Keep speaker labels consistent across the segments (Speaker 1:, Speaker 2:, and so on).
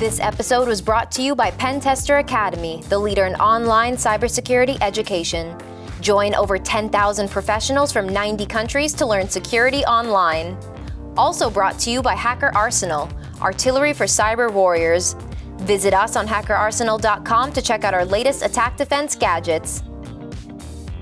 Speaker 1: This episode was brought to you by Pentester Academy, the leader in online cybersecurity education. Join over 10,000 professionals from 90 countries to learn security online. Also brought to you by Hacker Arsenal, artillery for cyber warriors. Visit us on hackerarsenal.com to check out our latest attack defense gadgets.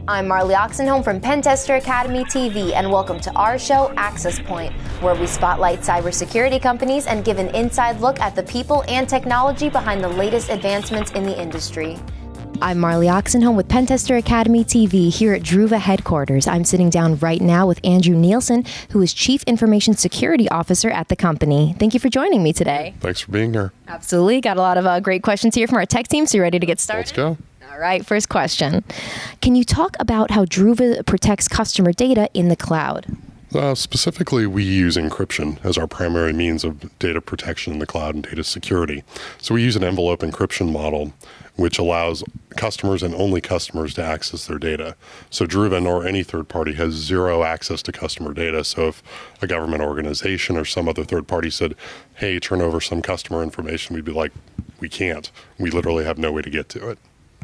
Speaker 1: I'm Marley Oxenholm from Pentester Academy TV, and welcome to our show, Access Point, where we spotlight cybersecurity companies and give an inside look at the people and technology behind the latest advancements in the industry. I'm Marley Oxenholm with Pentester Academy TV here at Druva headquarters. I'm sitting down right now with Andrew Nielsen, who is Chief Information Security Officer at the company. Thank you for joining me today.
Speaker 2: Thanks for being here.
Speaker 1: Absolutely. Got a lot of great questions here from our tech team, so you ready to get started?
Speaker 2: Let's go.
Speaker 1: All right, first question. Can you talk about how Druva protects customer data in the cloud?
Speaker 2: Specifically, we use encryption as our primary means of data protection in the cloud and data security. So we use an envelope encryption model, which allows customers and only customers to access their data. So Druva nor any third party has zero access to customer data. So if a government organization or some other third party said, hey, turn over some customer information, we'd be like, we can't. We literally have no way to get to it.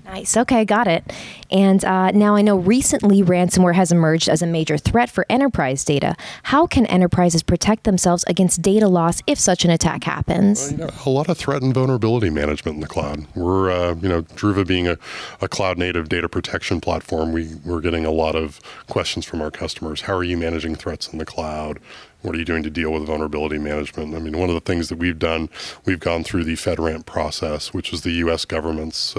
Speaker 1: Nice. Okay, got it. And now I know recently ransomware has emerged as a major threat for enterprise data. How can enterprises protect themselves against data loss if such an attack happens?
Speaker 2: A lot of threat and vulnerability management in the cloud. We're, Druva being a cloud-native data protection platform, we're getting a lot of questions from our customers. How are you managing threats in the cloud? What are you doing to deal with vulnerability management? I mean, one of the things that we've done, we've gone through the FedRAMP process, which is the U.S. government's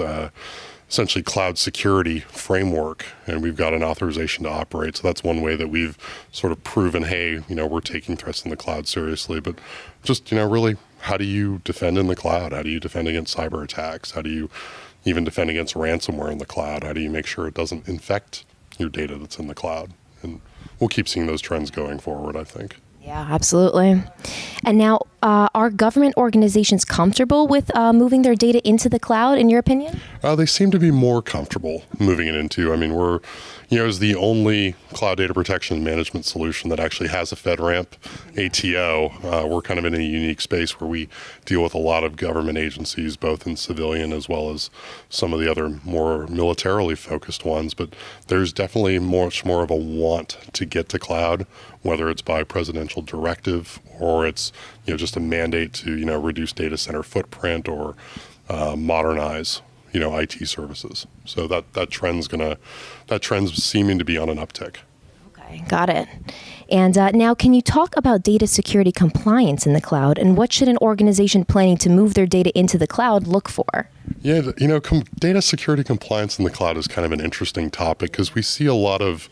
Speaker 2: essentially cloud security framework, and we've got an authorization to operate. So that's one way that we've sort of proven, hey, we're taking threats in the cloud seriously. But just, really, how do you defend in the cloud? How do you defend against cyber attacks? How do you even defend against ransomware in the cloud? How do you make sure it doesn't infect your data that's in the cloud? And we'll keep seeing those trends going forward, I think.
Speaker 1: Yeah, absolutely. And now, are government organizations comfortable with moving their data into the cloud, in your opinion?
Speaker 2: They seem to be more comfortable moving it into. I mean, we're, as the only cloud data protection and management solution that actually has a FedRAMP ATO. We're kind of in a unique space where we deal with a lot of government agencies, both in civilian as well as some of the other more militarily focused ones. But there's definitely much more of a want to get to cloud, whether it's by presidential directive or it's just a mandate to reduce data center footprint or modernize IT services. So that trend's seeming to be on an uptick.
Speaker 1: Okay, got it. And now, can you talk about data security compliance in the cloud, and what should an organization planning to move their data into the cloud look for?
Speaker 2: Yeah, data security compliance in the cloud is kind of an interesting topic because we see a lot of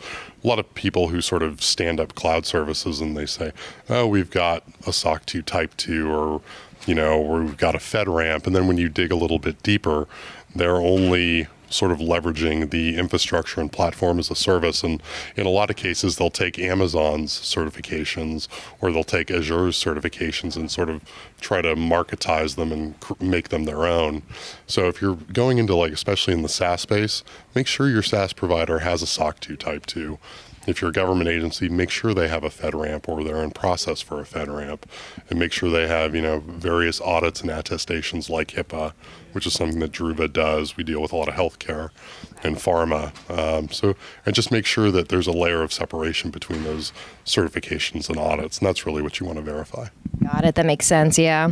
Speaker 2: people who sort of stand up cloud services and they say, oh, we've got a SOC 2 Type 2 or we've got a FedRAMP. And then when you dig a little bit deeper, they're only sort of leveraging the infrastructure and platform as a service. And in a lot of cases, they'll take Amazon's certifications or they'll take Azure's certifications and sort of try to marketize them and make them their own. So if you're going into especially in the SaaS space, make sure your SaaS provider has a SOC 2 Type 2. If you're a government agency, make sure they have a FedRAMP or they're in process for a FedRAMP, and make sure they have, various audits and attestations like HIPAA, which is something that Druva does. We deal with a lot of healthcare and pharma. And just make sure that there's a layer of separation between those certifications and audits, and that's really what you want to verify.
Speaker 1: Got it. That makes sense, yeah.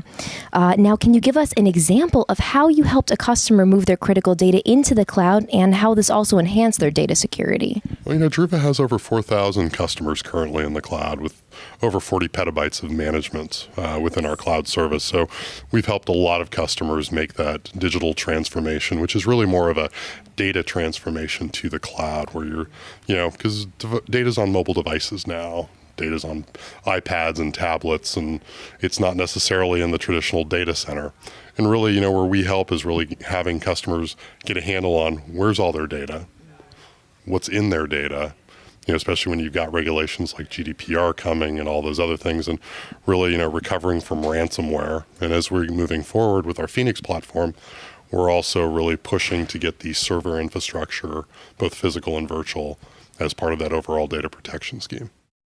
Speaker 1: Now, can you give us an example of how you helped a customer move their critical data into the cloud and how this also enhanced their data security?
Speaker 2: Well, Druva has over 4,000 customers currently in the cloud with over 40 petabytes of management within our cloud service. So we've helped a lot of customers make that digital transformation, which is really more of a data transformation to the cloud where you're, because data's on mobile devices now. Data's on iPads and tablets, and it's not necessarily in the traditional data center. And really, where we help is really having customers get a handle on where's all their data, what's in their data, especially when you've got regulations like GDPR coming and all those other things, and really, recovering from ransomware. And as we're moving forward with our Phoenix platform, we're also really pushing to get the server infrastructure, both physical and virtual, as part of that overall data protection scheme.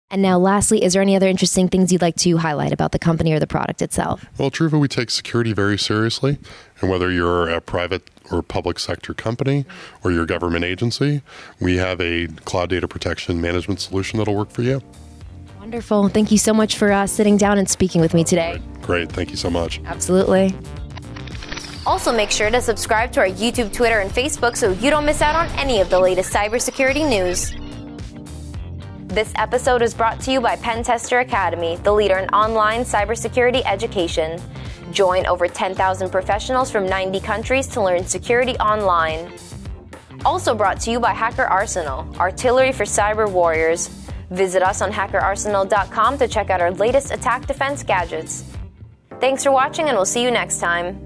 Speaker 1: And now lastly, is there any other interesting things you'd like to highlight about the company or the product itself?
Speaker 2: Well, at Druva, we take security very seriously. And whether you're a private or public sector company or your government agency, we have a cloud data protection management solution that'll work for you.
Speaker 1: Wonderful. Thank you so much for sitting down and speaking with me today.
Speaker 2: Great. Thank you so much.
Speaker 1: Absolutely. Also, make sure to subscribe to our YouTube, Twitter, and Facebook so you don't miss out on any of the latest cybersecurity news. This episode is brought to you by Pentester Academy, the leader in online cybersecurity education. Join over 10,000 professionals from 90 countries to learn security online. Also brought to you by Hacker Arsenal, artillery for cyber warriors. Visit us on hackerarsenal.com to check out our latest attack defense gadgets. Thanks for watching, and we'll see you next time.